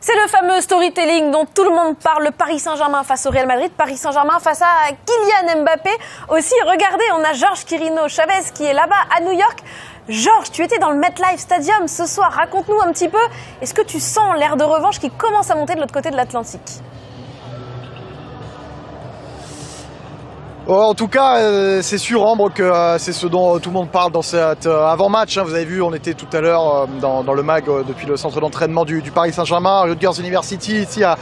C'est le fameux storytelling dont tout le monde parle, le Paris Saint-Germain face au Real Madrid, Paris Saint-Germain face à Kylian Mbappé. Aussi, regardez, on a Georges Quirino Chavez qui est là-bas à New York. Georges, tu étais dans le MetLife Stadium ce soir, raconte-nous un petit peu, est-ce que tu sens l'air de revanche qui commence à monter de l'autre côté de l'Atlantique ? En tout cas, c'est sûr, Ambre, que c'est ce dont tout le monde parle dans cet avant-match. Vous avez vu, on était tout à l'heure dans le MAG depuis le centre d'entraînement du Paris Saint-Germain, Rutgers University, ici à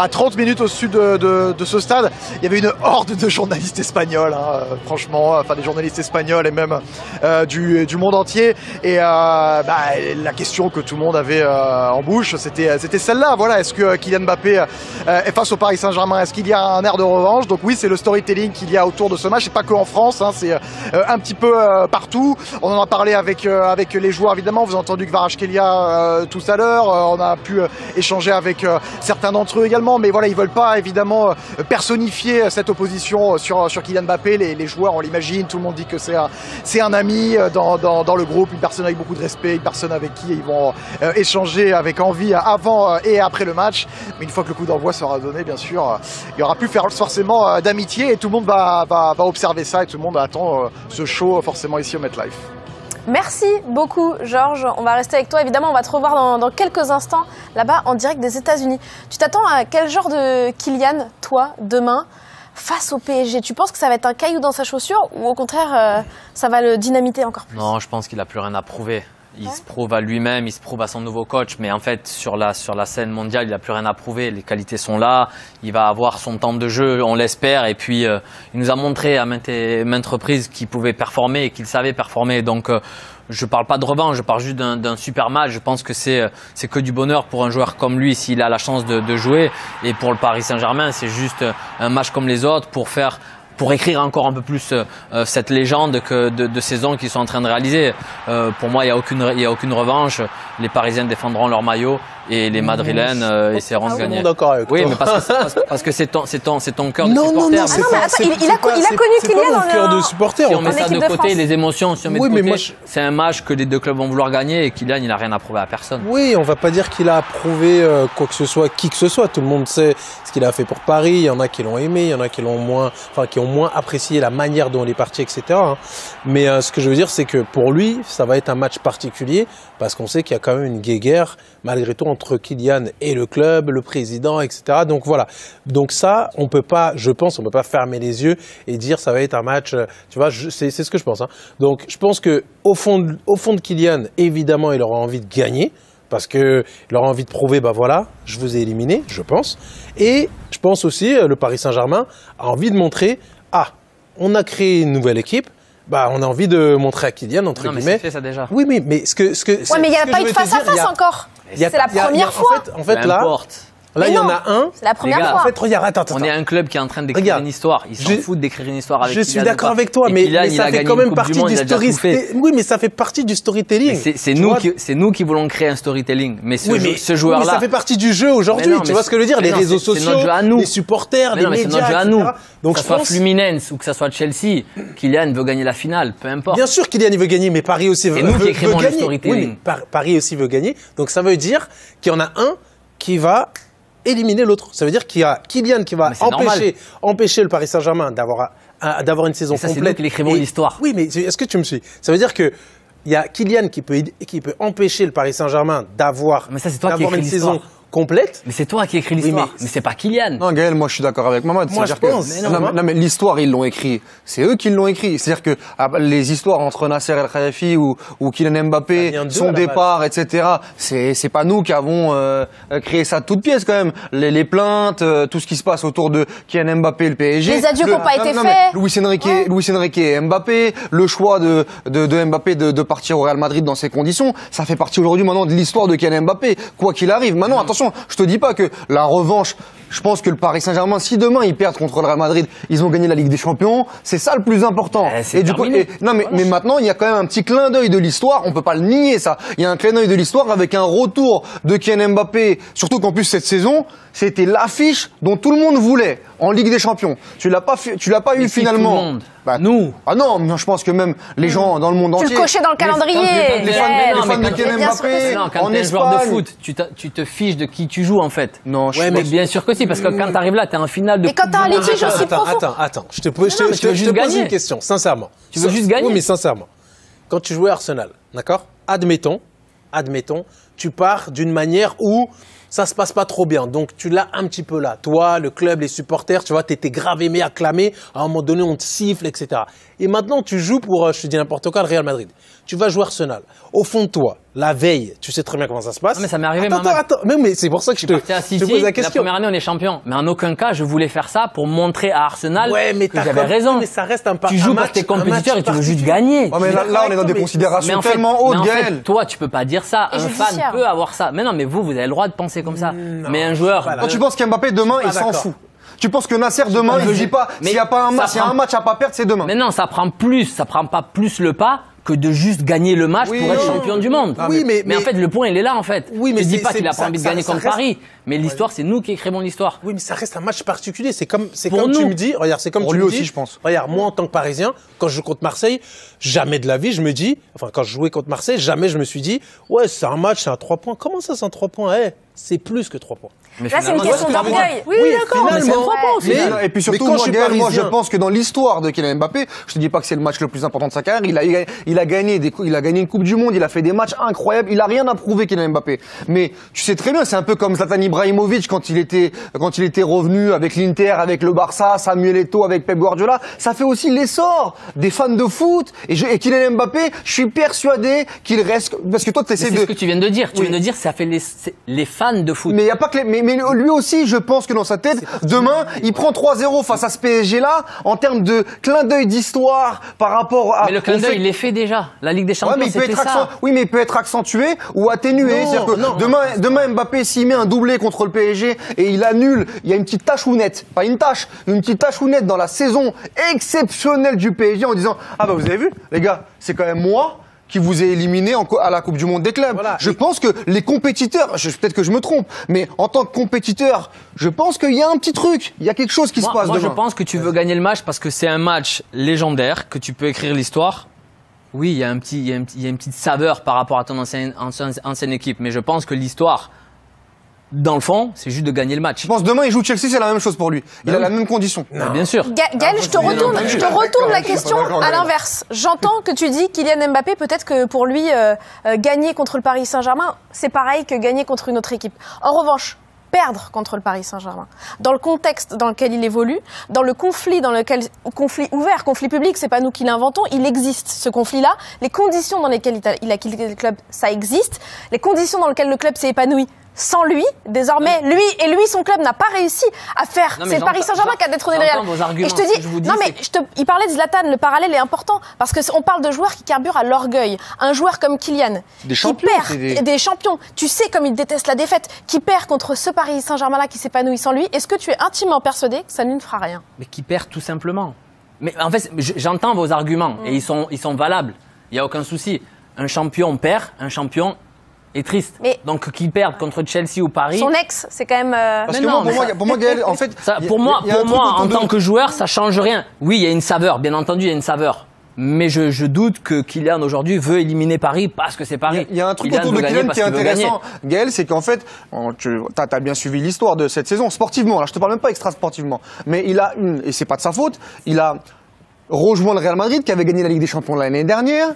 30 minutes au sud de ce stade. Il y avait une horde de journalistes espagnols, franchement, enfin des journalistes espagnols et même du monde entier. Et la question que tout le monde avait en bouche, c'était celle-là. Voilà, est-ce que Kylian Mbappé est face au Paris Saint-Germain? Est-ce qu'il y a un air de revanche? Donc oui, c'est le storytelling qu'il y a autour de ce match, et pas que en France, c'est un petit peu partout. On en a parlé avec les joueurs, évidemment. Vous avez entendu Kvaratskhelia tout à l'heure. On a pu échanger avec certains d'entre eux également, mais voilà, ils veulent pas évidemment personnifier cette opposition sur Kylian Mbappé. Les joueurs, on l'imagine, tout le monde dit que c'est un ami dans le groupe, une personne avec beaucoup de respect, une personne avec qui ils vont échanger avec envie avant et après le match. Mais une fois que le coup d'envoi sera donné, bien sûr, il y aura plus forcément d'amitié, et tout le monde va observer ça, et tout le monde attend ce show forcément ici au MetLife. Merci beaucoup Georges, on va rester avec toi, évidemment on va te revoir dans quelques instants là-bas en direct des États-Unis. Tu t'attends à quel genre de Kylian, toi, demain, face au PSG? Tu penses que ça va être un caillou dans sa chaussure, ou au contraire ça va le dynamiter encore plus? Non, je pense qu'il n'a plus rien à prouver. Il se prouve à lui-même, il se prouve à son nouveau coach, mais en fait sur la scène mondiale, il n'a plus rien à prouver. Les qualités sont là, il va avoir son temps de jeu, on l'espère, et puis il nous a montré à maintes reprises qu'il pouvait performer et qu'il savait performer. Donc je parle pas de revanche, je parle juste d'un super match. Je pense que c'est que du bonheur pour un joueur comme lui s'il a la chance de jouer, et pour le Paris Saint-Germain, c'est juste un match comme les autres pour écrire encore un peu plus cette légende de saison qu'ils sont en train de réaliser. Pour moi, il y a aucune revanche. Les Parisiens défendront leur maillot et les Madrilènes essaieront de gagner. D'accord avec toi. Oui, mais parce que c'est ton cœur de supporter. Non, il a connu Kylian dans le cœur de supporter. Si on met ça de côté, les émotions, si on met de côté, mais c'est un match que les deux clubs vont vouloir gagner, et Kylian, il n'a rien à prouver à personne. Oui, on va pas dire qu'il a approuvé quoi que ce soit, qui que ce soit. Tout le monde sait ce qu'il a fait pour Paris. Il y en a qui l'ont aimé, il y en a qui l'ont qui ont moins apprécié la manière dont il est parti, etc. Mais ce que je veux dire, c'est que pour lui, ça va être un match particulier, parce qu'on sait qu'il y a quand même une guéguerre, malgré tout, entre Kylian et le club, le président, etc. Donc voilà. Donc ça, on peut pas, je pense, on peut pas fermer les yeux et dire ça va être un match. Tu vois, c'est ce que je pense. Donc je pense que au fond de Kylian, évidemment, il aura envie de gagner, parce que il aura envie de prouver, voilà, je vous ai éliminé, je pense. Et je pense aussi, le Paris Saint-Germain a envie de montrer, on a créé une nouvelle équipe. On a envie de montrer à Kylian, entre guillemets. Mais c'est fait ça déjà. Oui, mais mais il n'y a pas eu de face à face encore. C'est la première fois. En fait, là, il y en a un. C'est la première fois. En fait, regarde, attends. On est un club qui est en train d'écrire une histoire. Ils s'en foutent d'écrire une histoire avec Kylian. Je suis d'accord avec toi, mais ça fait quand même partie du storytelling. Oui, mais ça fait partie du storytelling. C'est nous qui voulons créer un storytelling. Mais ce joueur-là. Mais ça fait partie du jeu aujourd'hui. Tu vois ce que je veux dire? Les réseaux sociaux, les supporters, les médias. C'est notre jeu à nous. Donc, que ce soit Fluminense ou que ce soit Chelsea, Kylian veut gagner la finale, peu importe. Bien sûr, Kylian, il veut gagner, mais Paris aussi veut gagner. C'est nous qui écrivons le storytelling. Oui, Paris aussi veut gagner. Donc, ça veut dire qu'il y en a un qui va éliminer l'autre. Ça veut dire qu'il y a Kylian qui va empêcher le Paris Saint-Germain d'avoir une saison complète. C'est nous qui l'écrivons l'histoire. Oui, mais est-ce que tu me suis? Ça veut dire que il y a Kylian qui peut empêcher le Paris Saint-Germain d'avoir une saison complète. Mais c'est toi qui écris l'histoire. Mais c'est pas Kylian. Non, Gaël, moi je suis d'accord avec Mamad. Moi je pense. Non, mais l'histoire, ils l'ont écrit. C'est eux qui l'ont écrit. C'est-à-dire que les histoires entre Nasser El Khelaifi ou Kylian Mbappé, son départ, etc., c'est pas nous qui avons créé ça de toutes pièces quand même. Les plaintes, tout ce qui se passe autour de Kylian Mbappé, le PSG. Les adieux qui n'ont pas été faits. Luis Enrique et Mbappé, le choix de Mbappé de partir au Real Madrid dans ces conditions, ça fait partie aujourd'hui maintenant de l'histoire de Kylian Mbappé. Quoi qu'il arrive. Maintenant, attention. Je te dis pas que la revanche, je pense que le Paris Saint-Germain, si demain ils perdent contre le Real Madrid, ils ont gagné la Ligue des Champions, c'est ça le plus important. Mais maintenant, il y a quand même un petit clin d'œil de l'histoire, on peut pas le nier ça. Il y a un clin d'œil de l'histoire avec un retour de Kylian Mbappé, surtout qu'en plus cette saison, c'était l'affiche dont tout le monde voulait en Ligue des Champions. Tu l'as pas eu finalement. Bah, Nous. Ah non, je pense que même les gens dans le monde Tu entier. le cochais dans le calendrier. Les fans de Kylian Mbappé, Quand en t'es un joueur de Espagne. foot, tu te fiches de qui tu joues en fait. Non, Ouais, mais bien sûr que si, parce que quand t'arrives là, t'es en finale de. Et quand t'as un litige aussi profond. Attends. Je te mais tu veux juste pose gagner. une question, sincèrement. Tu veux juste gagner. Oui, mais sincèrement. Quand tu jouais à Arsenal, d'accord? Admettons, tu pars d'une manière où ça se passe pas trop bien. Donc, tu l'as un petit peu là. Toi, le club, les supporters, tu vois, t'étais grave aimé, acclamé. À un moment donné, on te siffle, etc. Et maintenant, tu joues pour, je te dis n'importe quoi, le Real Madrid. Tu vas jouer Arsenal. Au fond de toi, la veille, tu sais très bien comment ça se passe. Non, mais ça m'est arrivé, Attends. Mais c'est pour ça que je te Parti à City, pose la la question. première année, on est champion. Mais en aucun cas, je voulais faire ça pour montrer à Arsenal Ouais, mais que j'avais raison. Mais ça reste un Tu joues pour tes compétiteurs et tu veux juste gagner. Ouais, mais là, on est dans des considérations tellement hautes, Gaël. Toi, tu peux pas dire ça. Et Un fan judiciaire. peut avoir ça. Mais non, mais vous avez le droit de penser comme ça. Mais un joueur. Voilà. Quand tu penses qu'Mbappé demain, Je suis il pas s'en d'accord. fout. Tu penses que Nasser demain, il se dit pas, Mais s'il y a pas un match, ça s'il y a un prend- match à pas perdre, c'est demain. Mais non, ça prend pas plus le pas que de juste gagner le match Oui, pour être non. champion du monde. Oui, mais en fait, le point, il est là, en fait. Oui, mais je dis c'est- pas qu'il a c'est- pas envie de ça- gagner ça contre reste- Paris. Mais l'histoire, c'est nous qui écrivons l'histoire. Oui, mais ça reste un match particulier. C'est Pour comme tu nous. me dis. Regarde, c'est comme Pour tu lui me aussi, dis. je pense. Regarde, moi en tant que Parisien, quand je joue contre Marseille, jamais de la vie, je me dis. Enfin, quand je jouais contre Marseille, jamais je me suis dit, ouais, c'est un match, c'est un 3 points. Comment ça, c'est un 3 points? C'est plus que 3 points. Mais Là, c'est une finalement, question tu vois ce que je veux dire. d'orgueil. Oui, d'accord, mais c'est un 3 points au final. Et puis mais surtout, quand moi, je suis Gaël, moi, je parisien- pense que dans l'histoire de Kylian Mbappé, je te dis pas que c'est le match le plus important de sa carrière, il a gagné une Coupe du Monde, il a fait des matchs incroyables, il a rien à prouver Kylian Mbappé. Mais tu sais très bien, c'est un peu comme Zlatan Ibrahimovic quand il était revenu avec l'Inter, avec le Barça, Samuel Eto'o avec Pep Guardiola. Ça fait aussi l'essor des fans de foot. Et Kylian Mbappé, je suis persuadé qu'il reste, parce que toi, tu Mais essaies c'est de... ce que tu viens de dire. Tu Oui. viens de dire, ça fait les fans de foot. Mais il y a pas que mais lui aussi, je pense que dans sa tête, demain, il prend 3-0 face à ce PSG là, en termes de clin d'œil d'histoire par rapport à. Mais le clin au fait- d'œil, il est fait déjà. La Ligue des Ouais, Champions, mais il peut c'était être ça. oui, mais il peut être accentué ou atténué. Non, C'est-à-dire que non. demain Mbappé, s'il met un doublé contre le PSG et il annule, il y a une petite tachounette, pas une tâche, une petite tachounette dans la saison exceptionnelle du PSG en disant, ah bah vous avez vu, les gars, c'est quand même moi qui vous ai éliminé à la Coupe du Monde des clubs. Voilà. Je pense que les compétiteurs, peut-être que je me trompe, mais en tant que compétiteur, je pense qu'il y a un petit truc, il y a quelque chose qui se passe Moi, je demain. pense que tu veux gagner le match parce que c'est un match légendaire, que tu peux écrire l'histoire. Oui, il y a une petite saveur par rapport à ton ancienne équipe, mais je pense que l'histoire, dans le fond, c'est juste de gagner le match. Je pense que demain il joue Chelsea, c'est la même chose pour lui. Il a la même condition. Bien sûr. Gaël, je te retourne la je suis pas question d'accord, à Gaël. l'inverse. J'entends que tu dis Kylian Mbappé, peut-être que pour lui, gagner contre le Paris Saint-Germain, c'est pareil que gagner contre une autre équipe. En revanche, perdre contre le Paris Saint-Germain, dans le contexte dans lequel il évolue, dans le conflit conflit ouvert, conflit public, c'est pas nous qui l'inventons, il existe ce conflit-là, les conditions dans lesquelles il a quitté le club, ça existe, les conditions dans lesquelles le club s'est épanoui. Sans lui, désormais, lui, son club n'a pas réussi à faire. Non, mais C'est le Paris j'entends- Saint-Germain qui a détrôné le Real. j'entends vos arguments. Et je te Ce que dis, je vous dis, non c'est mais il parlait de Zlatan, le parallèle est important parce que on parle de joueurs qui carburent à l'orgueil. Un joueur comme Kylian, Des qui champions, c'est perd, des champions. Tu sais comme il déteste la défaite, qui perd contre ce Paris Saint-Germain-là qui s'épanouit sans lui. Est-ce que tu es intimement persuadé que ça ne fera rien? Mais qui perd tout simplement. Mais en fait, j'entends vos arguments et ils sont valables. Il n'y a aucun souci. Un champion perd, un champion est triste. Mais- Donc qu'il perde contre Chelsea ou Paris. Son ex, c'est quand même. Parce Mais que non, moi, pour moi, Gaël, en fait, Ça, il y a- pour moi, il y a un truc en autour de- tant que joueur, ça change rien. Oui, il y a une saveur, bien entendu, il y a une saveur. Mais je doute que Kylian aujourd'hui veut éliminer Paris parce que c'est Paris. Il y a un truc Kylian autour de veut gagner Kylian parce qui est qu'il veut gagner. intéressant, Gaël, c'est qu'en fait, t'as bien suivi l'histoire de cette saison, sportivement, là je te parle même pas extra-sportivement, mais et c'est pas de sa faute, il a rejoint le Real Madrid qui avait gagné la Ligue des Champions l'année dernière.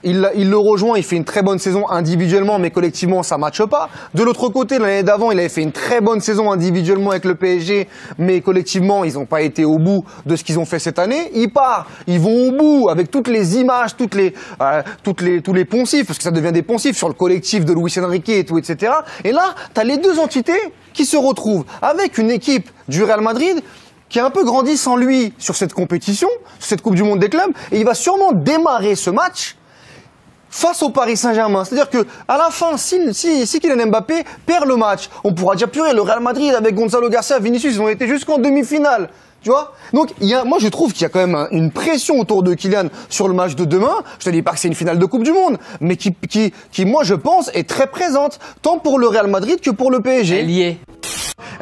Il le rejoint, il fait une très bonne saison individuellement, mais collectivement, ça matche pas. De l'autre côté, l'année d'avant, il avait fait une très bonne saison individuellement avec le PSG, mais collectivement, ils n'ont pas été au bout de ce qu'ils ont fait cette année. Ils vont au bout avec toutes les images, tous les poncifs, parce que ça devient des poncifs sur le collectif de Luis Enrique et tout, etc. Et là, t'as les deux entités qui se retrouvent avec une équipe du Real Madrid qui a un peu grandi sans lui sur cette compétition, sur cette Coupe du Monde des clubs, et il va sûrement démarrer ce match face au Paris Saint-Germain. C'est-à-dire que à la fin, si Kylian Mbappé perd le match, on pourra dire purée, le Real Madrid avec Gonzalo Garcia, Vinicius, ils ont été jusqu'en demi-finale. Tu vois? Donc, moi, je trouve qu'il y a quand même une pression autour de Kylian sur le match de demain. Je te dis pas que c'est une finale de Coupe du Monde, mais qui, moi, je pense, est très présente, tant pour le Real Madrid que pour le PSG. Elle y est.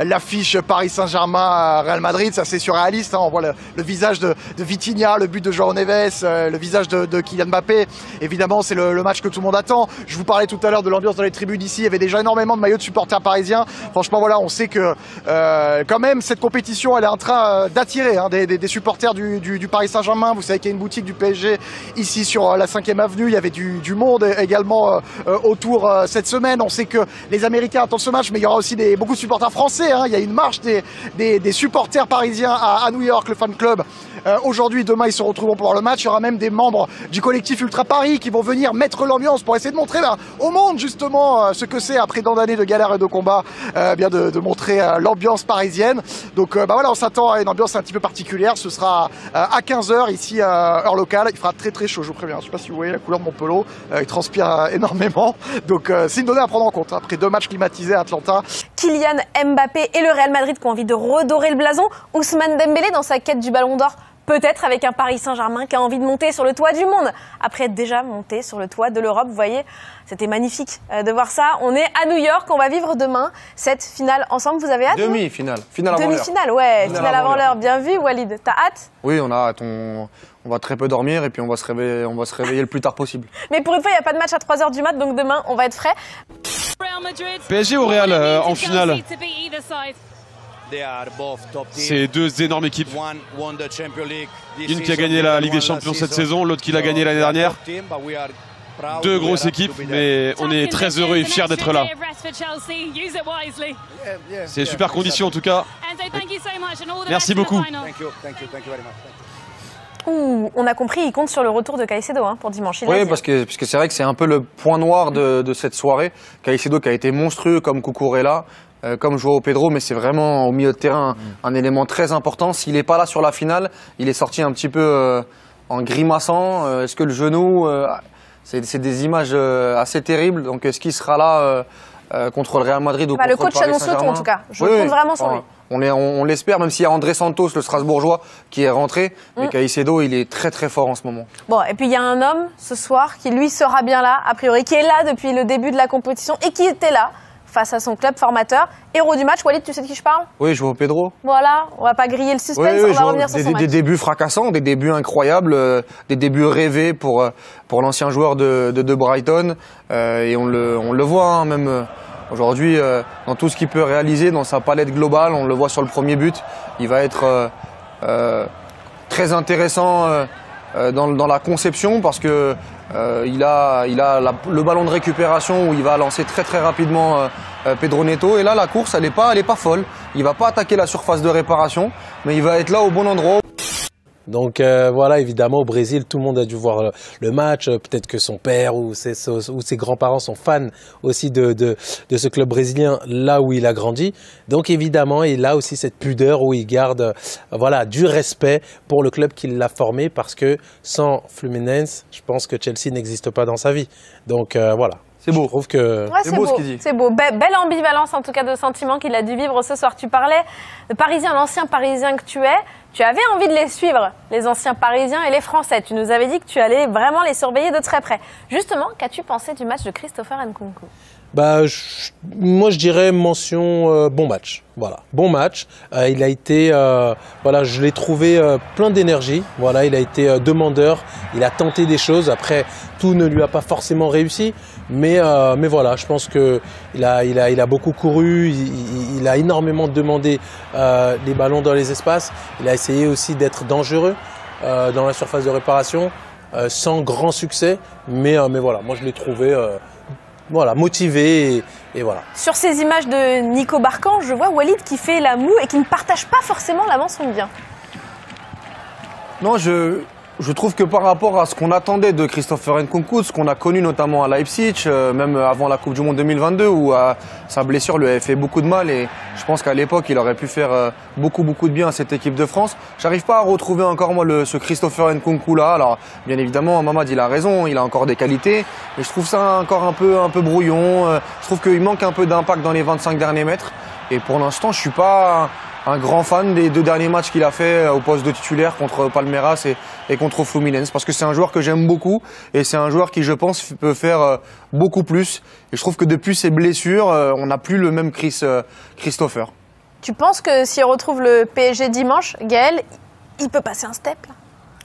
l'affiche Paris Saint-Germain-Real Madrid, ça c'est surréaliste, hein. On voit le visage de Vitinha, le but de João Neves, le visage de Kylian Mbappé. Évidemment, c'est le match que tout le monde attend. Je vous parlais tout à l'heure de l'ambiance dans les tribunes ici, il y avait déjà énormément de maillots de supporters parisiens. Franchement, voilà, on sait que quand même cette compétition, elle est en train d'attirer hein, des supporters du Paris Saint-Germain. Vous savez qu'il y a une boutique du PSG ici sur la 5e avenue. Il y avait du monde également autour cette semaine. On sait que les Américains attendent ce match, mais il y aura aussi beaucoup de supporters français. Hein. Il y a une marche des supporters parisiens à New York, le fan club. Aujourd'hui, demain, ils se retrouveront pour voir le match. Il y aura même des membres du collectif Ultra Paris qui vont venir mettre l'ambiance pour essayer de montrer au monde justement ce que c'est après tant d'années de galères et de combats, bien de montrer l'ambiance parisienne. Donc voilà, on s'attend à une ambiance un petit peu particulière. Ce sera à 15h ici heure locale. Il fera très très chaud, je vous préviens. Je ne sais pas si vous voyez la couleur de mon polo. Il transpire énormément. Donc c'est une donnée à prendre en compte. Après 2 matchs climatisés à Atlanta. Kylian Mbappé et le Real Madrid qui ont envie de redorer le blason. Ousmane Dembélé dans sa quête du Ballon d'Or. Peut-être avec un Paris Saint-Germain qui a envie de monter sur le toit du monde. Après être déjà monté sur le toit de l'Europe, vous voyez, c'était magnifique de voir ça. On est à New York, on va vivre demain cette finale ensemble. Vous avez hâte? Demi-finale. Finale avant l'heure. Demi-finale, ouais. Finale avant l'heure. Bien vu, Walid. T'as hâte? Oui, on a hâte. On va très peu dormir et puis on va se réveiller le plus tard possible. Mais pour une fois, il n'y a pas de match à 3h du mat, donc demain, on va être frais. PSG ou Real en finale? C'est 2 énormes équipes. Une qui a gagné la Ligue des Champions cette saison, l'autre qui l'a gagné l'année dernière. 2 grosses équipes, mais on est très heureux et fiers d'être là. C'est super conditions en tout cas. Merci beaucoup. On a compris, il compte sur le retour de Caicedo hein, pour dimanche. Oui, parce que c'est vrai que c'est un peu le point noir de cette soirée. Caicedo qui a été monstrueux comme Cucurella. Comme João Pedro, mais c'est vraiment au milieu de terrain un élément très important. S'il n'est pas là sur la finale, il est sorti un petit peu en grimaçant. Est-ce que le genou, c'est des images assez terribles. Donc est-ce qu'il sera là contre le Real Madrid ou contre le coach le Paris annonce le Saint-Germain? tout en tout cas. Je compte vraiment sur lui. On l'espère, même s'il y a André Santos, le Strasbourgeois, qui est rentré. Mais Caicedo, il est très très fort en ce moment. Bon, et puis il y a un homme ce soir qui lui sera bien là, a priori, qui est là depuis le début de la compétition et qui était là face à son club formateur. Héros du match, Walid, tu sais de qui je parle? Oui, João Pedro. Voilà, on va pas griller le suspense, on va revenir sur son match. Des débuts fracassants, des débuts incroyables, des débuts rêvés pour l'ancien joueur de Brighton. Et on le voit, hein, même aujourd'hui, dans tout ce qu'il peut réaliser, dans sa palette globale, on le voit sur le premier but. Il va être très intéressant dans la conception parce que il a le ballon de récupération où il va lancer très très rapidement Pedro Neto. Et là, la course, elle est pas folle. Il va pas attaquer la surface de réparation, mais il va être là au bon endroit. Donc voilà, évidemment, au Brésil, tout le monde a dû voir le match. Peut-être que son père ou ses grands-parents sont fans aussi de ce club brésilien, là où il a grandi. Donc évidemment, il a aussi cette pudeur où il garde voilà, du respect pour le club qui l'a formé, parce que sans Fluminense, je pense que Chelsea n'existe pas dans sa vie. Donc voilà. C'est beau. Je trouve que c'est beau ce qu'il dit. C'est beau. Belle ambivalence en tout cas de sentiments qu'il a dû vivre ce soir. Tu parlais de Parisien, l'ancien Parisien que tu es. Tu avais envie de les suivre, les anciens Parisiens et les Français. Tu nous avais dit que tu allais vraiment les surveiller de très près. Justement, qu'as-tu pensé du match de Christopher Nkunku? Moi je dirais mention bon match. Voilà, bon match. Il a été, voilà, je l'ai trouvé plein d'énergie. Voilà, il a été demandeur. Il a tenté des choses. Après, tout ne lui a pas forcément réussi, mais voilà, je pense que il a beaucoup couru. Il a énormément demandé les ballons dans les espaces. Il a essayé aussi d'être dangereux dans la surface de réparation, sans grand succès. Mais voilà, moi je l'ai trouvé. Voilà, motivé et voilà. Sur ces images de Nico Barcan, je vois Walid qui fait la moue et qui ne partage pas forcément l'avant-son-bien. Non, je trouve que par rapport à ce qu'on attendait de Christopher Nkunku, ce qu'on a connu notamment à Leipzig, même avant la Coupe du Monde 2022, où sa blessure lui avait fait beaucoup de mal, et je pense qu'à l'époque, il aurait pu faire beaucoup de bien à cette équipe de France. J'arrive pas à retrouver encore moi ce Christopher Nkunku là. Alors, bien évidemment, Mamad il a raison, il a encore des qualités, mais je trouve ça encore un peu brouillon. Je trouve qu'il manque un peu d'impact dans les 25 derniers mètres, et pour l'instant, je suis pas un grand fan des 2 derniers matchs qu'il a fait au poste de titulaire contre Palmeiras et contre Fluminense, parce que c'est un joueur que j'aime beaucoup et c'est un joueur qui, je pense, peut faire beaucoup plus. Et je trouve que depuis ses blessures, on n'a plus le même Christopher. Tu penses que s'il retrouve le PSG dimanche, Gaël, il peut passer un step là?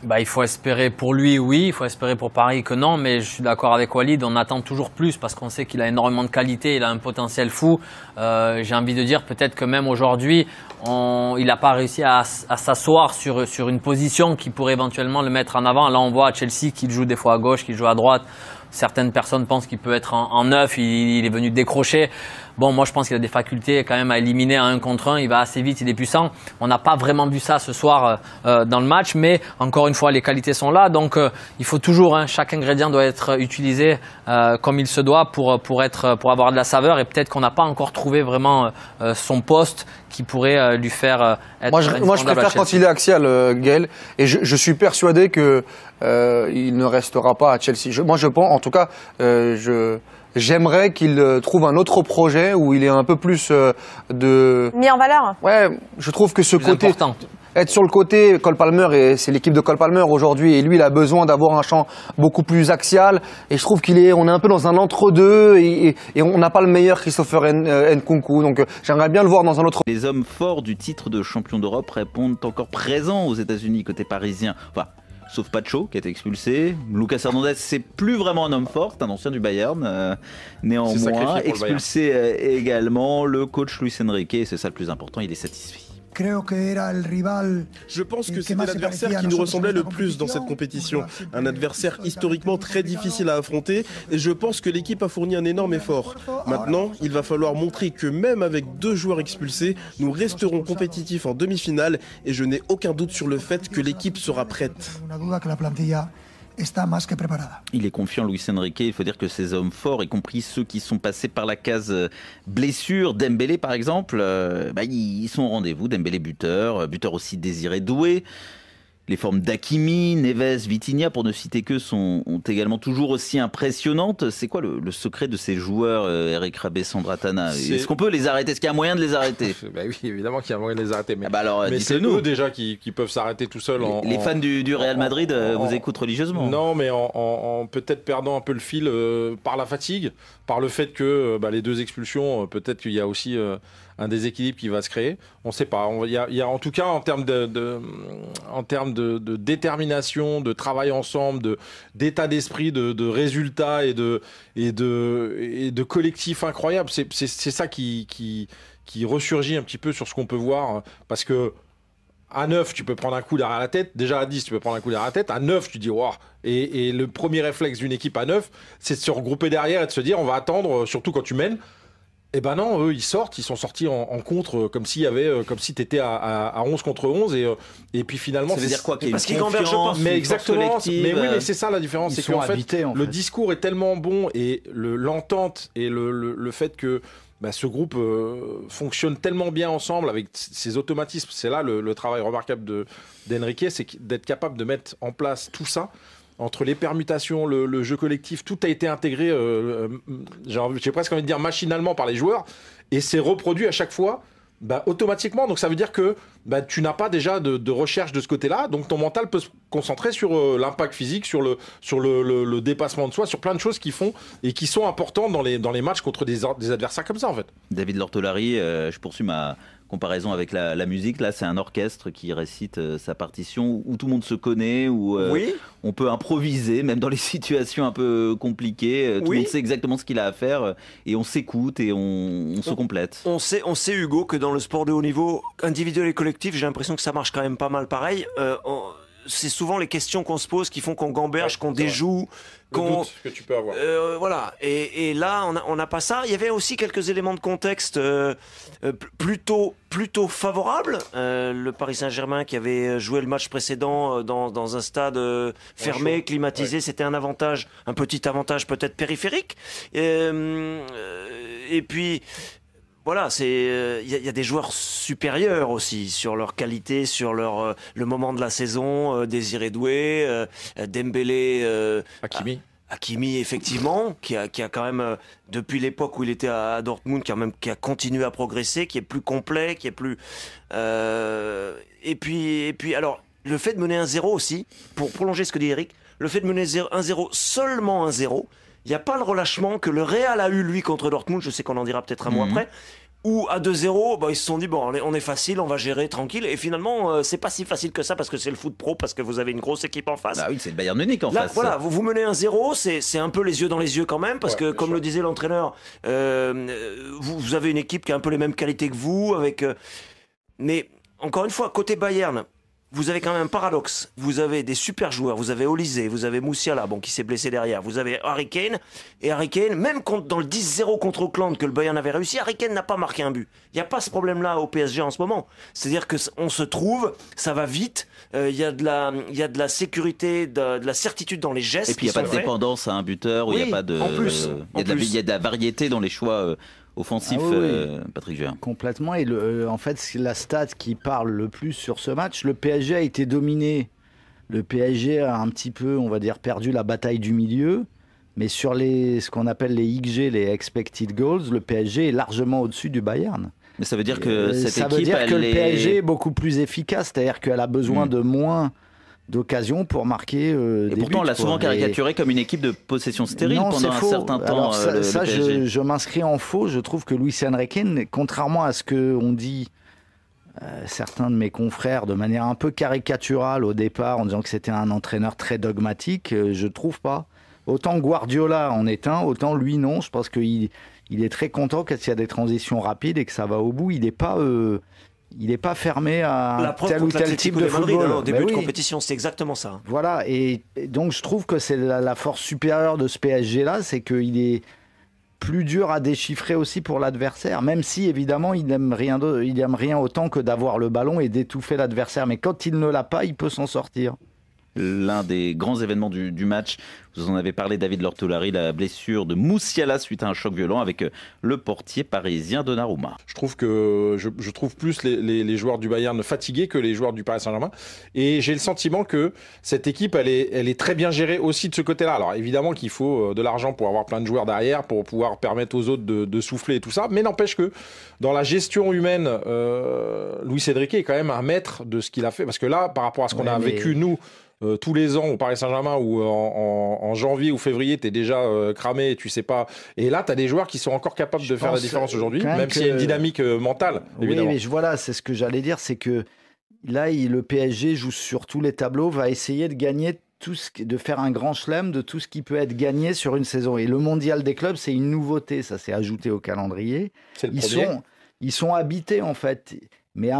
Bah, il faut espérer pour lui, oui. Il faut espérer pour Paris que non. Mais je suis d'accord avec Walid, on attend toujours plus parce qu'on sait qu'il a énormément de qualité, il a un potentiel fou. J'ai envie de dire peut-être que même aujourd'hui, il n'a pas réussi à s'asseoir sur une position qui pourrait éventuellement le mettre en avant. Là, on voit à Chelsea qu'il joue des fois à gauche, qu'il joue à droite. Certaines personnes pensent qu'il peut être en neuf, il est venu décrocher. Bon, moi je pense qu'il a des facultés quand même à éliminer à 1 contre 1, il va assez vite, il est puissant. On n'a pas vraiment vu ça ce soir dans le match, mais encore une fois, les qualités sont là. Donc il faut toujours, chaque ingrédient doit être utilisé comme il se doit pour avoir de la saveur. Et peut-être qu'on n'a pas encore trouvé vraiment son poste qui pourrait lui faire être moi je préfère quand il est axial, Gaël, et je suis persuadé que il ne restera pas à Chelsea. Moi je pense, en tout cas, j'aimerais qu'il trouve un autre projet où il est un peu plus mis en valeur. Ouais, je trouve que ce côté important. Être sur le côté, Cole Palmer, et c'est l'équipe de Cole Palmer aujourd'hui, et lui il a besoin d'avoir un champ beaucoup plus axial, et je trouve on est un peu dans un entre-deux, et on n'a pas le meilleur Christopher Nkunku, donc j'aimerais bien le voir dans un autre. Les hommes forts du titre de champion d'Europe répondent encore présents aux États-Unis côté parisien. Enfin, sauf Pacho qui a été expulsé. Lucas Hernandez, c'est plus vraiment un homme fort, c'est un ancien du Bayern, néanmoins expulsé également. Le coach Luis Enrique, et c'est ça le plus important, il est satisfait. Je pense que c'était l'adversaire qui nous ressemblait le plus dans cette compétition. Un adversaire historiquement très difficile à affronter et je pense que l'équipe a fourni un énorme effort. Maintenant, il va falloir montrer que même avec 2 joueurs expulsés, nous resterons compétitifs en demi-finale et je n'ai aucun doute sur le fait que l'équipe sera prête. Il est confiant, Luis Enrique. Il faut dire que ces hommes forts, y compris ceux qui sont passés par la case blessure, Dembélé par exemple, ils sont au rendez-vous. Dembélé buteur aussi Désiré Doué. Les formes d'Hakimi, Neves, Vitinha, pour ne citer que, sont également toujours aussi impressionnantes. C'est quoi le secret de ces joueurs, Eric Rabé, Sandra Tana? Est-ce qu'on peut les arrêter? Est-ce qu'il y a moyen de les arrêter? Oui, évidemment qu'il y a moyen de les arrêter. Mais, mais c'est eux déjà qui peuvent s'arrêter tout seuls. Les fans du Real Madrid vous écoutent religieusement. Non, mais en peut-être perdant un peu le fil par la fatigue, par le fait que les 2 expulsions, peut-être qu'il y a aussi un déséquilibre qui va se créer. On ne sait pas. Il y a en tout cas en termes de détermination, de travail ensemble, d'état d'esprit, de résultats et de collectif incroyable. C'est ça qui ressurgit un petit peu sur ce qu'on peut voir, parce que à 9, tu peux prendre un coup derrière la tête. Déjà à 10, tu peux prendre un coup derrière la tête. À 9, tu dis waouh. Et le premier réflexe d'une équipe à 9, c'est de se regrouper derrière et de se dire on va attendre, surtout quand tu mènes. Eh ben non, eux ils sont sortis en contre comme s'il y avait, comme si t'étais à 11 contre 11 et puis finalement. Ça veut dire quoi? Parce qu'ils convergent pas. Mais exactement. Mais oui, mais c'est ça la différence, c'est qu'en fait, le discours est tellement bon et l'entente et le fait que ce groupe fonctionne tellement bien ensemble avec ses automatismes. C'est là le travail remarquable d'Enrique, c'est d'être capable de mettre en place tout ça. Entre les permutations, le jeu collectif, tout a été intégré, j'ai presque envie de dire machinalement par les joueurs, et c'est reproduit à chaque fois automatiquement. Donc ça veut dire que tu n'as pas déjà de recherche de ce côté-là, donc ton mental peut se concentrer sur l'impact physique, sur le dépassement de soi, sur plein de choses qui font et qui sont importantes dans les matchs contre des adversaires comme ça en fait. David Lortolari, je poursuis ma comparaison avec la musique. Là, c'est un orchestre qui récite sa partition où tout le monde se connaît, où on peut improviser, même dans les situations un peu compliquées. Tout le monde sait exactement ce qu'il a à faire et on s'écoute et on se complète. On sait, Hugo, que dans le sport de haut niveau, individuel et collectif, j'ai l'impression que ça marche quand même pas mal pareil. C'est souvent les questions qu'on se pose qui font qu'on gamberge, qu'on déjoue, doute que tu peux avoir. Voilà. Et là, on n'a pas ça. Il y avait aussi quelques éléments de contexte plutôt favorables. Le Paris Saint-Germain qui avait joué le match précédent dans un stade fermé, climatisé, c'était un petit avantage peut-être périphérique. Et puis. Voilà, il y a des joueurs supérieurs aussi sur leur qualité, sur le moment de la saison. Désiré Doué, Dembélé, Hakimi effectivement, qui a quand même depuis l'époque où il était à Dortmund, qui a continué à progresser, qui est plus complet, qui est plus et puis alors le fait de mener 1-0 aussi, pour prolonger ce que dit Eric, le fait de mener 1-0, seulement 1-0. Il n'y a pas le relâchement que le Real a eu, lui, contre Dortmund. Je sais qu'on en dira peut-être un mot après. ou à 2-0, bah, ils se sont dit, bon, on est facile, on va gérer tranquille. Et finalement, c'est pas si facile que ça parce que c'est le foot pro, parce que vous avez une grosse équipe en face. Ah oui, c'est le Bayern Munich en face. Voilà, vous menez 1-0, c'est un peu les yeux dans les yeux quand même, parce que comme le disait l'entraîneur, vous avez une équipe qui a un peu les mêmes qualités que vous, mais encore une fois, côté Bayern, vous avez quand même un paradoxe. Vous avez des super joueurs. Vous avez Olysée, vous avez Moussiala, qui s'est blessé derrière. Vous avez Harry Kane. Et Harry Kane, même dans le 10-0 contre Auckland que le Bayern avait réussi, Harry Kane n'a pas marqué un but. Il n'y a pas ce problème-là au PSG en ce moment. C'est-à-dire qu'on se trouve, ça va vite. Il y a de la sécurité, de la certitude dans les gestes. Et puis il n'y a pas de dépendance à un buteur. Il y a pas de. Il y a de la variété dans les choix. Offensif, Patrick Vieira. Complètement. Et en fait, c'est la stat qui parle le plus sur ce match. Le PSG a été dominé. Le PSG a un petit peu, on va dire, perdu la bataille du milieu. Mais sur ce qu'on appelle les XG, les expected goals, le PSG est largement au-dessus du Bayern. Mais ça veut dire que cette équipe, ça veut dire que le PSG est beaucoup plus efficace. C'est-à-dire qu'elle a besoin de moins d'occasion pour marquer des buts. Et pourtant, on l'a souvent caricaturé comme une équipe de possession stérile pendant un certain temps. Alors je m'inscris en faux. Je trouve que Luis Enrique, contrairement à ce qu'ont dit certains de mes confrères de manière un peu caricaturale au départ, en disant que c'était un entraîneur très dogmatique, je trouve pas. Autant Guardiola en est un, autant lui non. Je pense qu'il est très content quand il y a des transitions rapides et que ça va au bout. Il n'est pas fermé à tel ou tel type de football. Au début de compétition, c'est exactement ça. Voilà, et donc je trouve que c'est la force supérieure de ce PSG-là, c'est qu'il est plus dur à déchiffrer aussi pour l'adversaire, même si évidemment il n'aime rien autant que d'avoir le ballon et d'étouffer l'adversaire. Mais quand il ne l'a pas, il peut s'en sortir. L'un des grands événements du match, vous en avez parlé, David Lortolari, la blessure de Moussiala suite à un choc violent avec le portier parisien Donnarumma. Je trouve que je trouve plus les joueurs du Bayern fatigués que les joueurs du Paris Saint-Germain, et j'ai le sentiment que cette équipe elle est très bien gérée aussi de ce côté-là. Alors évidemment qu'il faut de l'argent pour avoir plein de joueurs derrière, pour pouvoir permettre aux autres de souffler et tout ça, mais n'empêche que dans la gestion humaine, Luis Enrique est quand même un maître de ce qu'il a fait, parce que là, par rapport à ce qu'on a vécu nous tous les ans au Paris Saint-Germain, où en janvier ou février t'es déjà cramé et tu sais pas, et là t'as des joueurs qui sont encore capables de faire la différence aujourd'hui, même s'il y a une dynamique mentale évidemment. Oui, mais voilà, c'est ce que j'allais dire, c'est que là le PSG joue sur tous les tableaux, va essayer de gagner de faire un grand chelem de tout ce qui peut être gagné sur une saison, et le mondial des clubs c'est une nouveauté, ça s'est ajouté au calendrier. Ils sont habités en fait. Mais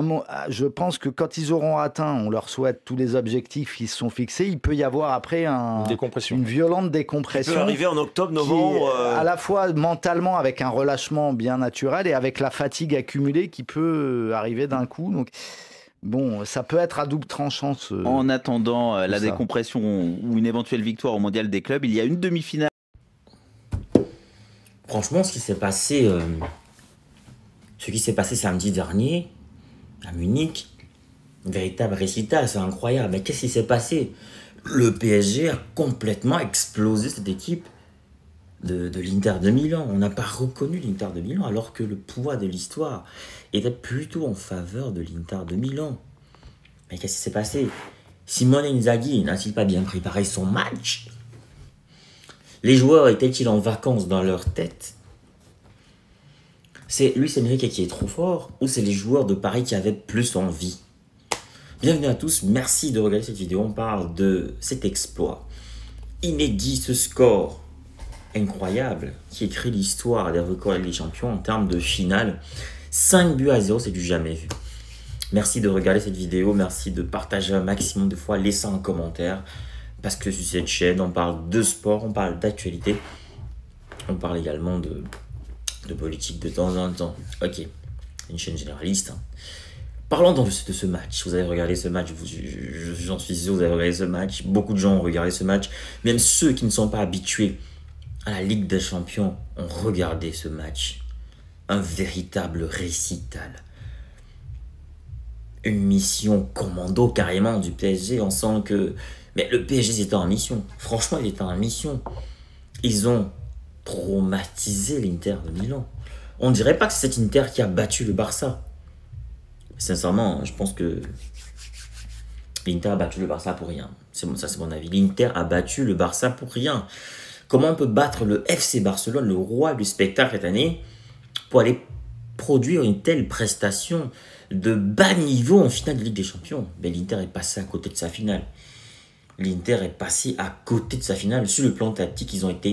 je pense que quand ils auront atteint, on leur souhaite tous les objectifs qui se sont fixés, il peut y avoir après une violente décompression. Ça peut arriver en octobre, novembre. À la fois mentalement avec un relâchement bien naturel et avec la fatigue accumulée qui peut arriver d'un coup. Donc, bon, ça peut être à double tranchant. En attendant la décompression ou une éventuelle victoire au mondial des clubs, il y a une demi-finale. Franchement, ce qui s'est passé samedi dernier à Munich, un véritable récital, c'est incroyable. Mais qu'est-ce qui s'est passé? Le PSG a complètement explosé cette équipe de l'Inter de Milan. On n'a pas reconnu l'Inter de Milan, alors que le poids de l'histoire était plutôt en faveur de l'Inter de Milan. Mais qu'est-ce qui s'est passé? Simone Inzaghi n'a-t-il pas bien préparé son match? Les joueurs étaient-ils en vacances dans leur tête? C'est Luis Enrique qui est trop fort, ou c'est les joueurs de Paris qui avaient plus envie? Bienvenue à tous, merci de regarder cette vidéo. On parle de cet exploit inédit, ce score incroyable qui écrit l'histoire des records des champions en termes de finale. 5-0, c'est du jamais vu. Merci de regarder cette vidéo, merci de partager un maximum de fois, laissez un commentaire, parce que sur cette chaîne, on parle de sport, on parle d'actualité, on parle également de politique de temps en temps. Ok, une chaîne généraliste. Parlons donc de ce match. Vous avez regardé ce match, j'en suis sûr, vous avez regardé ce match. Beaucoup de gens ont regardé ce match. Même ceux qui ne sont pas habitués à la Ligue des Champions ont regardé ce match. Un véritable récital. Une mission commando carrément du PSG. On sent que... Mais le PSG était en mission. Franchement, il était en mission. Ils ont traumatisé l'Inter de Milan. On ne dirait pas que c'est cet Inter qui a battu le Barça. Sincèrement, je pense que l'Inter a battu le Barça pour rien. Ça, c'est mon avis. L'Inter a battu le Barça pour rien. Comment on peut battre le FC Barcelone, le roi du spectacle cette année, pour aller produire une telle prestation de bas niveau en finale de Ligue des Champions. Mais l'Inter est passé à côté de sa finale. L'Inter est passé à côté de sa finale. Sur le plan tactique, ils ont été...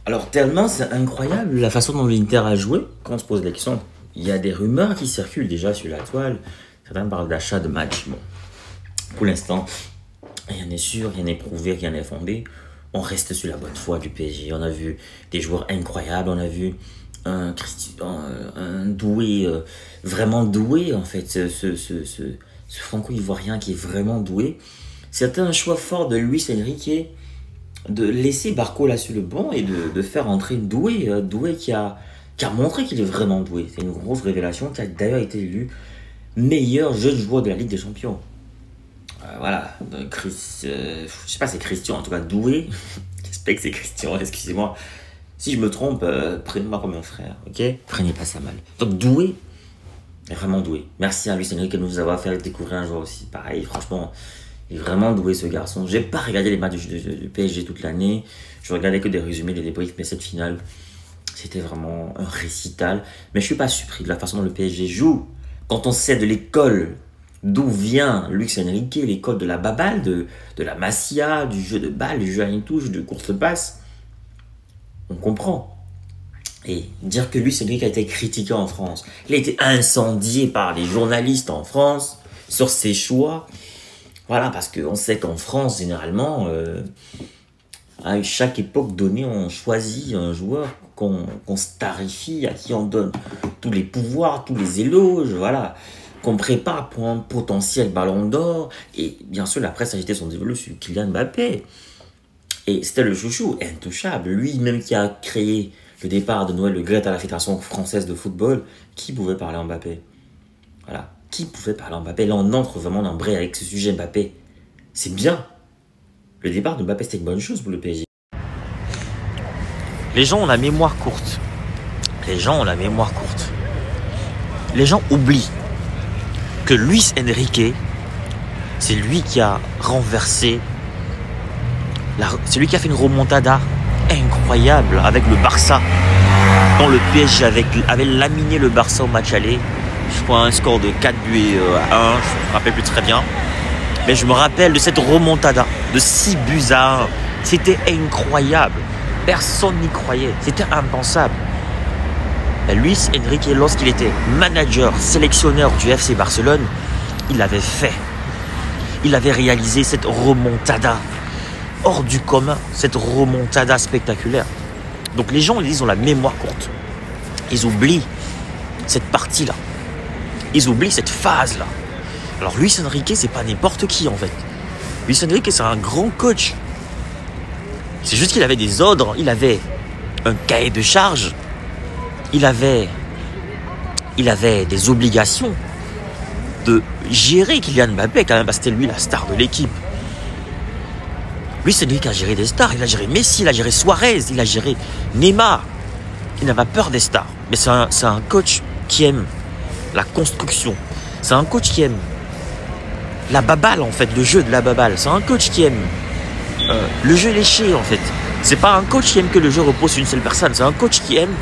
Alors tellement c'est incroyable la façon dont l'Inter a joué. Quand on se pose la question, il y a des rumeurs qui circulent déjà sur la toile. Certains parlent d'achat de match. Bon, pour l'instant, rien n'est sûr, rien n'est prouvé, rien n'est fondé. On reste sur la bonne foi du PSG. On a vu des joueurs incroyables. On a vu un doué, vraiment doué en fait. Ce franco-ivoirien qui est vraiment doué. C'était un choix fort de Luis Enrique de laisser Barcola sur le banc et de faire entrer Doué. Doué qui a montré qu'il est vraiment doué. C'est une grosse révélation, qui a d'ailleurs été élu meilleur jeune joueur de la Ligue des Champions. Voilà, je sais pas, c'est Christian, en tout cas Doué. J'espère que c'est Christian, excusez-moi. Si je me trompe, prenez-moi comme un frère, ok? Prenez pas ça mal. Donc Doué est vraiment doué. Merci à Luis Enrique de nous avoir fait découvrir un joueur aussi. Pareil, franchement, il est vraiment doué ce garçon. J'ai pas regardé les matchs du PSG toute l'année. Je regardais que des résumés, des débriefs, mais cette finale, c'était vraiment un récital. Mais je suis pas surpris de la façon dont le PSG joue. Quand on sait de l'école d'où vient Luis Enrique, l'école de la baballe, de la Masia, du jeu de balle, du jeu à une touche, de course de passe, on comprend. Et dire que Luis Enrique a été critiqué en France, il a été incendié par les journalistes en France sur ses choix. Voilà, parce qu'on sait qu'en France, généralement, à chaque époque donnée, on choisit un joueur qu'on starifie, à qui on donne tous les pouvoirs, tous les éloges, voilà, qu'on prépare pour un potentiel ballon d'or. Et bien sûr, la presse a jeté son dévolu sur Kylian Mbappé. Et c'était le chouchou, intouchable. Lui-même qui a créé le départ de Noël Le Graët à la Fédération française de football, qui pouvait parler en Mbappé? Voilà. Qui pouvait parler en Mbappé? Là, on entre vraiment dans le bray avec ce sujet Mbappé. C'est bien. Le départ de Mbappé, c'était une bonne chose pour le PSG. Les gens ont la mémoire courte. Les gens ont la mémoire courte. Les gens oublient que Luis Enrique, c'est lui qui a renversé, c'est lui qui a fait une remontada incroyable avec le Barça. Quand le PSG avait laminé le Barça au match aller, je crois un score de 4 buts à 1, je ne me rappelle plus très bien. Mais je me rappelle de cette remontada de 6 buts à 1. C'était incroyable. Personne n'y croyait. C'était impensable. Et Luis Enrique, lorsqu'il était manager, sélectionneur du FC Barcelone, il l'avait fait. Il avait réalisé cette remontada hors du commun, cette remontada spectaculaire. Donc les gens, ils ont la mémoire courte. Ils oublient cette partie-là. Ils oublient cette phase-là. Alors Luis Enrique, c'est pas n'importe qui en fait. Luis Enrique, c'est un grand coach. C'est juste qu'il avait des ordres, il avait un cahier de charges, il avait des obligations de gérer Kylian Mbappé quand même, parce que c'était lui la star de l'équipe. Luis Enrique a géré des stars, il a géré Messi, il a géré Suarez, il a géré Neymar. Il n'a pas peur des stars, mais c'est un coach qui aime la construction. C'est un coach qui aime la baballe en fait, le jeu de la baballe. C'est un coach qui aime le jeu léché en fait. C'est pas un coach qui aime que le jeu repose sur une seule personne. C'est un coach qui aime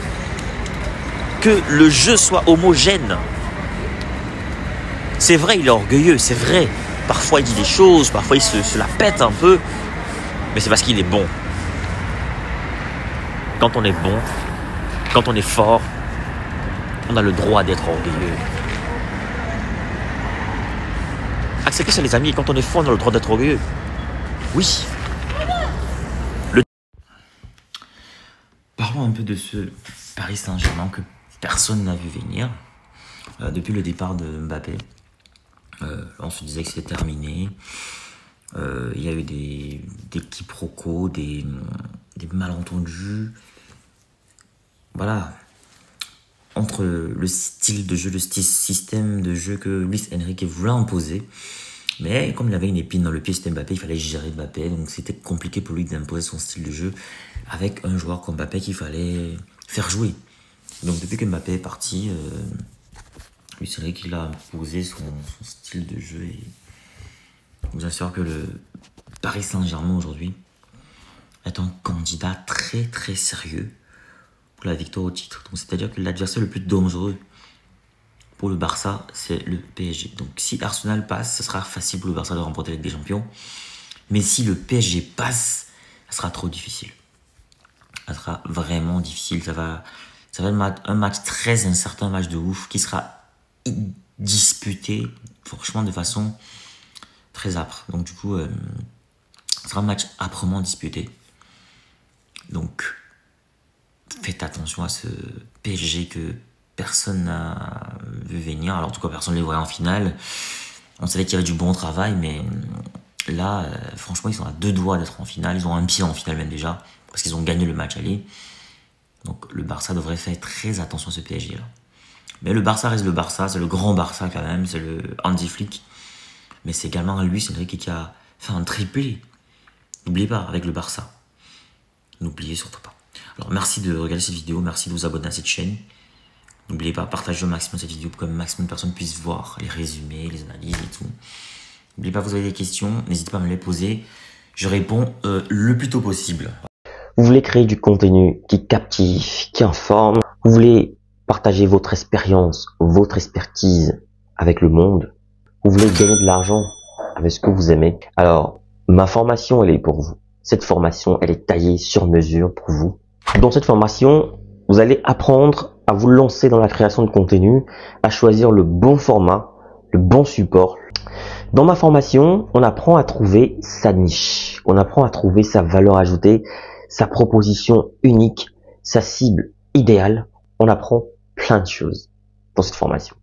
que le jeu soit homogène. C'est vrai, il est orgueilleux, c'est vrai. Parfois il dit des choses, parfois il se la pète un peu. Mais c'est parce qu'il est bon. Quand on est bon, quand on est fort, on a le droit d'être orgueilleux. Acceptez ça les amis, quand on est fort, on a le droit d'être orgueilleux. Oui. Parlons un peu de ce Paris Saint-Germain que personne n'a vu venir. Depuis le départ de Mbappé, on se disait que c'était terminé. Il y a eu des quiproquos, des malentendus. Voilà. Entre le style de jeu, le système de jeu que Luis Enrique voulait imposer. Mais comme il avait une épine dans le pied, c'était Mbappé, il fallait gérer Mbappé. Donc c'était compliqué pour lui d'imposer son style de jeu avec un joueur comme Mbappé qu'il fallait faire jouer. Donc depuis que Mbappé est parti, Luis Enrique il a imposé son style de jeu. Et je vous assure que le Paris Saint-Germain aujourd'hui est un candidat très très sérieux pour la victoire au titre. Donc c'est-à-dire que l'adversaire le plus dangereux pour le Barça, c'est le PSG. Donc si Arsenal passe, ce sera facile pour le Barça de remporter la Ligue des Champions. Mais si le PSG passe, ça sera trop difficile. Ça sera vraiment difficile. Ça va être un match très incertain, un match de ouf, qui sera disputé, franchement, de façon très âpre. Donc du coup, ce sera un match âprement disputé. Donc, faites attention à ce PSG que personne n'a vu venir. Alors en tout cas, personne ne les voyait en finale. On savait qu'il y avait du bon travail, mais là, franchement, ils sont à 2 doigts d'être en finale. Ils ont un pied en finale même déjà, parce qu'ils ont gagné le match aller. Donc le Barça devrait faire très attention à ce PSG là. Mais le Barça reste le Barça, c'est le grand Barça quand même, c'est le Hansi Flick. Mais c'est également Luis Enrique qui a fait un triplé. N'oubliez pas, avec le Barça. N'oubliez surtout pas. Alors merci de regarder cette vidéo, merci de vous abonner à cette chaîne. N'oubliez pas, partagez au maximum cette vidéo pour que le maximum de personnes puissent voir les résumés, les analyses et tout. N'oubliez pas, vous avez des questions, n'hésitez pas à me les poser. Je réponds le plus tôt possible. Vous voulez créer du contenu qui captive, qui informe. Vous voulez partager votre expérience, votre expertise avec le monde. Vous voulez gagner de l'argent avec ce que vous aimez. Alors, ma formation, elle est pour vous. Cette formation, elle est taillée sur mesure pour vous. Dans cette formation, vous allez apprendre à vous lancer dans la création de contenu, à choisir le bon format, le bon support. Dans ma formation, on apprend à trouver sa niche. On apprend à trouver sa valeur ajoutée, sa proposition unique, sa cible idéale. On apprend plein de choses dans cette formation.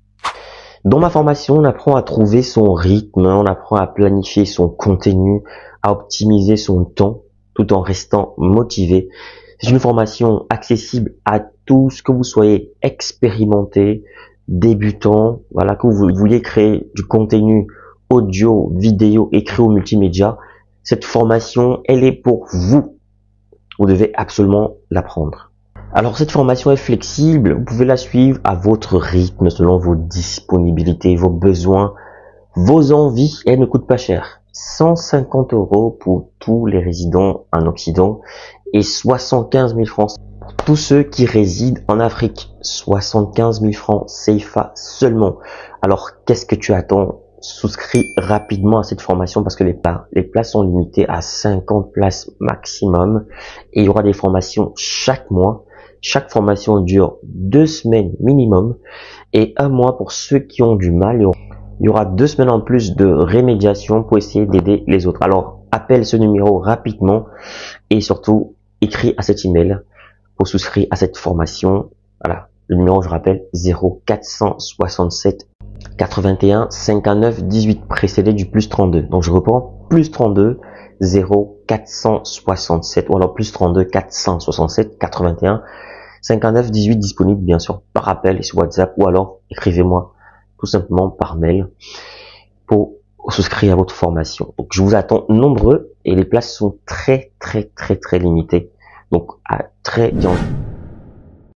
Dans ma formation, on apprend à trouver son rythme, on apprend à planifier son contenu, à optimiser son temps tout en restant motivé. C'est une formation accessible à tous, que vous soyez expérimenté, débutant, voilà, que vous vouliez créer du contenu audio, vidéo, écrit ou multimédia. Cette formation, elle est pour vous. Vous devez absolument l'apprendre. Alors cette formation est flexible, vous pouvez la suivre à votre rythme, selon vos disponibilités, vos besoins, vos envies. Elle ne coûte pas cher. 150 € pour tous les résidents en Occident et 75 000 francs pour tous ceux qui résident en Afrique. 75 000 francs CFA seulement. Alors qu'est-ce que tu attends? Souscris rapidement à cette formation parce que les places sont limitées à 50 places maximum et il y aura des formations chaque mois. Chaque formation dure 2 semaines minimum et 1 mois pour ceux qui ont du mal. Il y aura 2 semaines en plus de rémédiation pour essayer d'aider les autres. Alors appelle ce numéro rapidement et surtout écris à cet email pour souscrire à cette formation. Voilà, le numéro, je rappelle, 0467 81 59 18 précédé du +32. Donc je reprends, +32 0467 ou alors +32 467 81 59 18 disponible bien sûr par appel et sur WhatsApp ou alors écrivez-moi tout simplement par mail pour souscrire à votre formation. Donc je vous attends nombreux et les places sont très limitées. Donc à très bientôt.